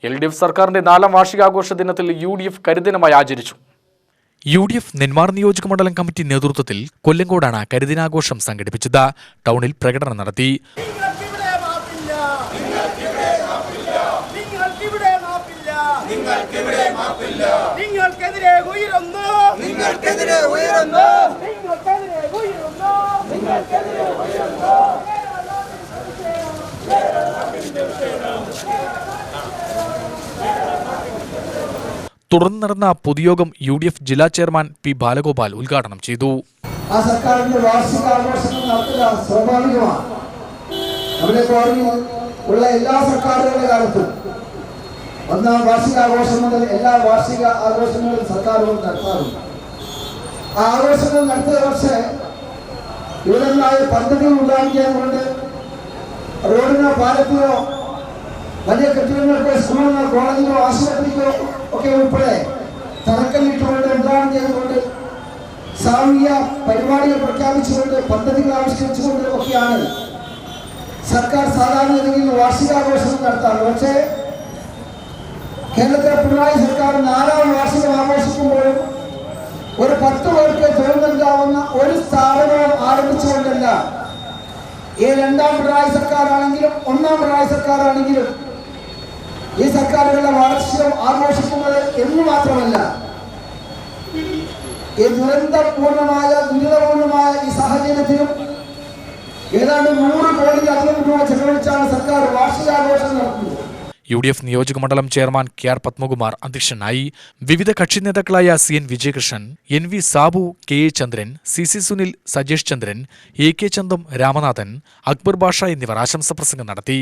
LDF സർക്കാരിന്റെ 4ാം വാർഷികാഘോഷ ദിനത്തിൽ UDF കരിദിനമായി ആചരിച്ചു. UDF നെന്മാർ നിയോജക മണ്ഡലം കമ്മിറ്റി നേതൃത്വത്തിൽ കൊല്ലങ്കോടാണ് കരിദിനാഘോഷം സംഘടിപ്പിച്ചത്. ടൗണിൽ പ്രകടനം നടത്തി. തുടർന്ന് നടന്ന പൊതുയോഗം UDF ജില്ലാ ചെയർമാൻ P. ബാലഗോപാൽ ഉദ്ഘാടനം ചെയ്തു. ആ സർക്കാരിന്റെ വാർഷികാഘോഷങ്ങൾ നടത്തുക സ്വാഭാവികമാണ്. നമ്മുടെ ഉള്ള എല്ലാ സർക്കാരുകളുടെ കാലത്തും 1ാം വാർഷികാഘോഷം മുതൽ എല്ലാ വാർഷിക ആഘോഷങ്ങളും സർക്കാരുകൾ നടത്താറുണ്ട്. ആ ആഘോഷങ്ങൾ നടത്തിയ പക്ഷേ വിവിധങ്ങളായ പദ്ധതികൾ ഉണ്ടാക്കിയതുകൊണ്ട് റോഡിനോ പാലത്തിനോ വലിയ കെട്ടിടങ്ങൾക്കോ സ്കൂളിനോ കോളേജിനോ ആശുപത്രിക്കോ ഒക്കെ ഉൾപ്പെടെ തറക്കല്ലിട്ടുകൊണ്ട് ഉദ്ഘാടനം ചെയ്തുകൊണ്ട് സാമൂഹിക പരിപാടികൾ പ്രഖ്യാപിച്ചുകൊണ്ട് പദ്ധതികൾ ആവിഷ്കരിച്ചുകൊണ്ട് ഒക്കെയാണ് സർക്കാർ സാധാരണഗതിയിൽ വാർഷികാഘോഷങ്ങൾ നടത്താറ്. പക്ഷേ കേരളത്തിലെ പിണറായി സർക്കാർ 4ാം വാർഷികം ആഘോഷിക്കുമ്പോഴും ഒരു 10 പേർക്ക് തൊഴിൽ നൽകാവുന്ന ഒരു സ്ഥാപനവും ആരംഭിച്ചുകൊണ്ടല്ല. ഈ 2ാം പിണറായി സർക്കാരാണെങ്കിലും 1ാം പിണറായി സർക്കാരാണെങ്കിലും ഈ സർക്കാരുകളുടെ വാർഷികം ആഘോഷിക്കുന്നത് എന്ന് മാത്രമല്ല, ഈ ദുരിതപൂർണമായ ഈ സാഹചര്യത്തിലും ഏതാണ്ട് 100 കോടിയിലധികം രൂപ ചെലവഴിച്ചാണ് സർക്കാർ വാർഷികാഘോഷം നടത്തുന്നത്. UDF നിയോജക മണ്ഡലം ചെയർമാൻ KR പത്മകുമാർ അധ്യക്ഷനായി. വിവിധ കക്ഷി നേതാക്കളായ CN Vijayakrishnan, NV Sabu, KA ചന്ദ്രൻ, CC സുനിൽ, സജേഷ് ചന്ദ്രൻ, AK ചന്ദം, രാമനാഥൻ, അക്ബർ ബാഷ എന്നിവർ ആശംസ പ്രസംഗം നടത്തി.